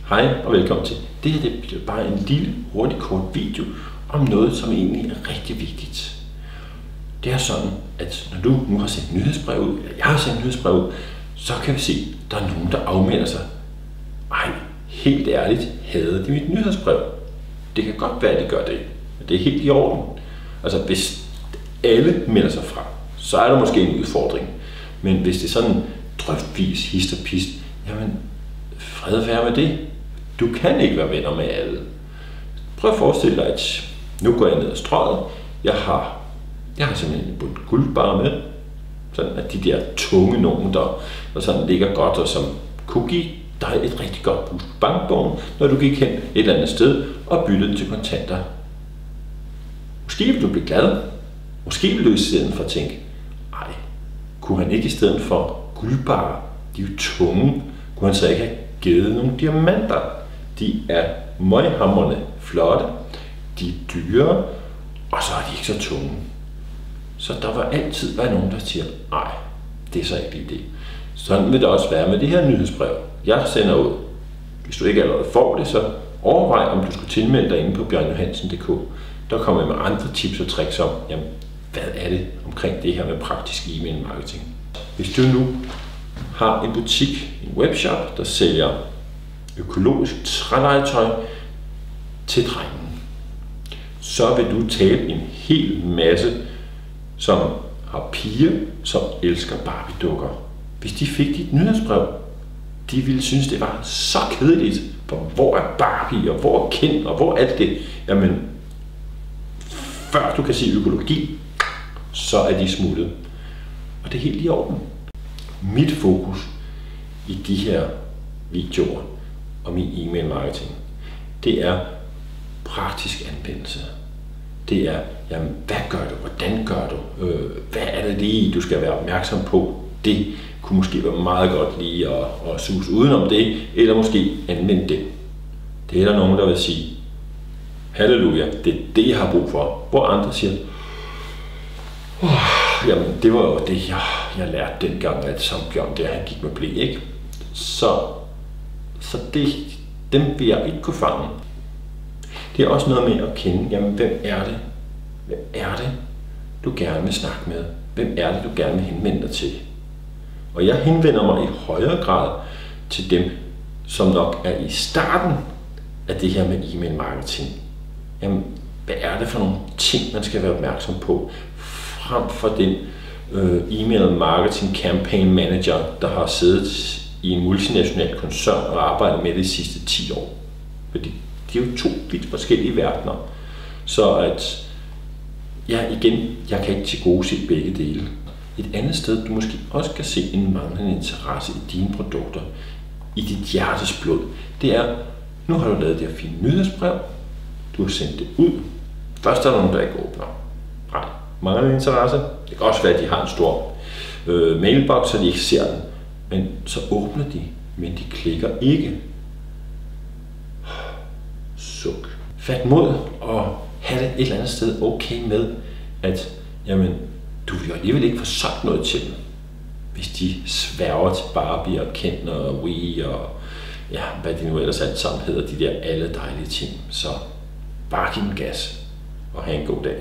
Hej og velkommen til. Det her det bliver bare en lille, hurtig, kort video om noget, som egentlig er rigtig vigtigt. Det er sådan, at når du nu har sendt nyhedsbrev ud, eller jeg har sendt nyhedsbrev ud, så kan vi se, at der er nogen, der afmelder sig. Ej, helt ærligt, havde de mit nyhedsbrev? Det kan godt være, at de gør det, men det er helt i orden. Altså, hvis alle melder sig fra, så er der måske en udfordring. Men hvis det er sådan drøftvis, hist og pist, jamen, fred være med det. Du kan ikke være venner med alle. Prøv at forestille dig, at nu går jeg ned ad strøget. Jeg har simpelthen en bundt guldbarrer med. Sådan at de der tunge nogen, der sådan ligger godt, og som kunne give dig et rigtig godt boost på bankbogen, når du gik hen et eller andet sted og byttede den til kontanter. Måske vil du blive glad. Måske vil du i stedet for at tænke, ej, kunne han ikke i stedet for guldbarrer, de er jo tunge, kunne han så ikke have givet nogle diamanter? De er møghamrende flotte, de er dyre, og så er de ikke så tunge. Så der vil altid være nogen, der siger, nej, det er så ikke lige det. Sådan vil det også være med det her nyhedsbrev, jeg sender ud. Hvis du ikke allerede får det, så overvej, om du skulle tilmelde dig inde på bjørnjohansen.dk. Der kommer jeg med andre tips og tricks om, jamen, hvad er det omkring det her med praktisk e-mail marketing. Hvis du nu har en butik, en webshop, der sælger økologisk trælegetøj til drengen, så vil du tabe en hel masse, som har piger, som elsker Barbie-dukker. Hvis de fik dit nyhedsbrev, de ville synes, det var så kedeligt, for hvor er Barbie, og hvor er Ken, og hvor er alt det? Jamen, før du kan sige økologi, så er de smuttet. Og det er helt i orden. Mit fokus i de her videoer om i e-mail marketing, det er praktisk anvendelse. Det er, jamen, hvad gør du? Hvordan gør du? Hvad er det lige, du skal være opmærksom på? Det kunne måske være meget godt lige at suse udenom det, eller måske anvende det. Det er der nogen, der vil sige, halleluja, det er det, jeg har brug for. Hvor andre siger, jamen, det var jo det, jeg lærte dengang, at som Bjørn der, han gik med ble, ikke? Så dem vil jeg ikke kunne fange. Det er også noget med at kende, jamen, hvem er det? Hvem er det, du gerne vil snakke med? Hvem er det, du gerne vil henvende dig til? Og jeg henvender mig i højere grad til dem, som nok er i starten af det her med e-mail marketing. Jamen, hvad er det for nogle ting, man skal være opmærksom på, frem for den e-mail marketing campaign manager, der har siddet i en multinational koncern og arbejdet med det de sidste 10 år. Fordi det er jo to vidt forskellige verdener. Så at, ja igen, jeg kan ikke tilgodese begge dele. Et andet sted, du måske også kan se en manglende interesse i dine produkter, i dit hjertes blod, det er, nu har du lavet det her fine nyhedsbrev, du har sendt det ud, først er der nogen, der ikke åbner. Nej, manglende interesse. Det kan også være, at de har en stor mailbox, så de ikke ser den, men så åbner de, men de klikker ikke. Suk. Fat mod og have det et eller andet sted okay med, at jamen, du vil jo alligevel ikke få sagt noget til dem, hvis de sværger til Barbie og Ken og Wii og ja, hvad de nu ellers alt sammen hedder, de der alle dejlige ting. Så bare giv dem gas og have en god dag.